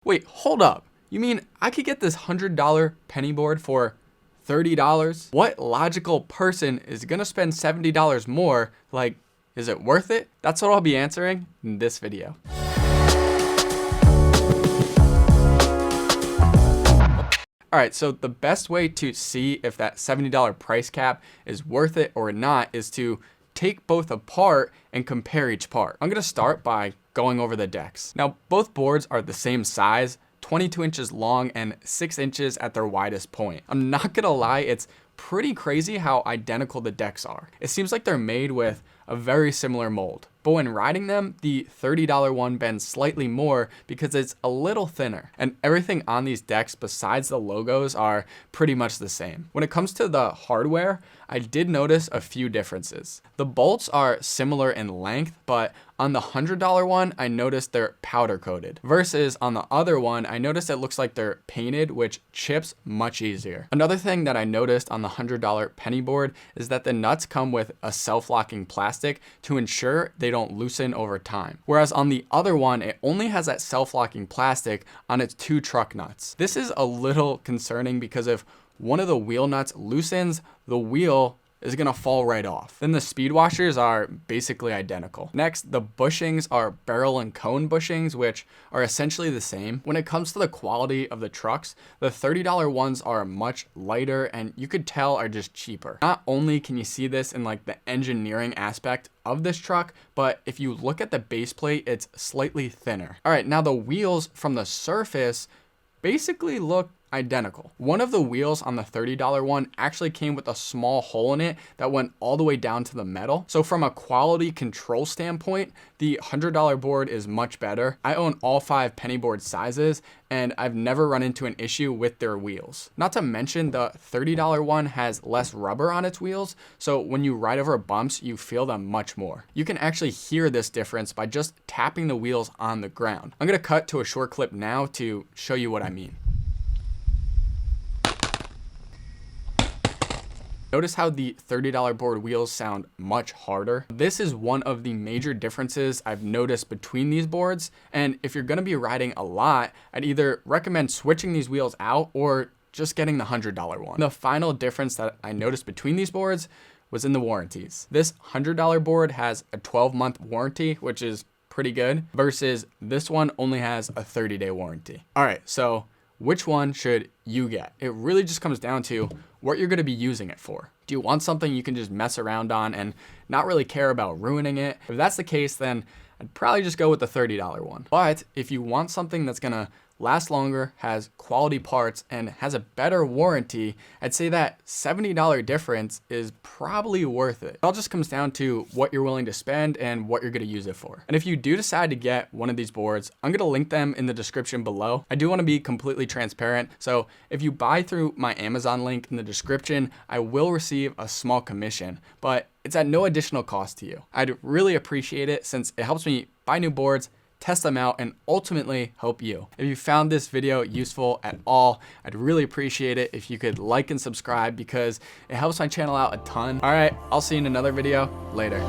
Wait, hold up. You mean I could get this $100 penny board for $30? What logical person is gonna spend $70 more? Like, is it worth it? That's what I'll be answering in this video. All right, so the best way to see if that $70 price cap is worth it or not is to take both apart and compare each part. I'm gonna start by going over the decks. Now, both boards are the same size, 22 inches long and 6 inches at their widest point. I'm not gonna lie, it's pretty crazy how identical the decks are. It seems like they're made with a very similar mold. But when riding them, the $30 one bends slightly more because it's a little thinner. And everything on these decks besides the logos are pretty much the same. When it comes to the hardware, I did notice a few differences. The bolts are similar in length, but on the $100 one, I noticed they're powder coated. Versus on the other one, I noticed it looks like they're painted, which chips much easier. Another thing that I noticed on the $100 penny board is that the nuts come with a self-locking plastic to ensure they don't loosen over time. Whereas on the other one, it only has that self-locking plastic on its 2 truck nuts. This is a little concerning because if one of the wheel nuts loosens, the wheel is gonna fall right off. Then the speed washers are basically identical. Next, the bushings are barrel and cone bushings, which are essentially the same. When it comes to the quality of the trucks, the $30 ones are much lighter and you could tell are just cheaper. Not only can you see this in like the engineering aspect of this truck, but if you look at the base plate, it's slightly thinner. All right, now the wheels from the surface basically look identical. One of the wheels on the $30 one actually came with a small hole in it that went all the way down to the metal. So from a quality control standpoint, the $100 board is much better. I own all 5 penny board sizes and I've never run into an issue with their wheels. Not to mention the $30 one has less rubber on its wheels. So when you ride over bumps, you feel them much more. You can actually hear this difference by just tapping the wheels on the ground. I'm gonna cut to a short clip now to show you what I mean. Notice how the $30 board wheels sound much harder. This is one of the major differences I've noticed between these boards. And if you're gonna be riding a lot, I'd either recommend switching these wheels out or just getting the $100 one. The final difference that I noticed between these boards was in the warranties. This $100 board has a 12-month warranty, which is pretty good, versus this one only has a 30-day warranty. All right, so which one should you get? It really just comes down to what you're gonna be using it for. Do you want something you can just mess around on and not really care about ruining it? If that's the case, then I'd probably just go with the $30 one. But if you want something that's gonna last longer, has quality parts, and has a better warranty, I'd say that $70 difference is probably worth it. It all just comes down to what you're willing to spend and what you're gonna use it for. And if you do decide to get one of these boards, I'm gonna link them in the description below. I do wanna be completely transparent. So if you buy through my Amazon link in the description, I will receive a small commission, but it's at no additional cost to you. I'd really appreciate it since it helps me buy new boards, test them out, and ultimately help you. If you found this video useful at all, I'd really appreciate it if you could like and subscribe because it helps my channel out a ton. All right, I'll see you in another video later.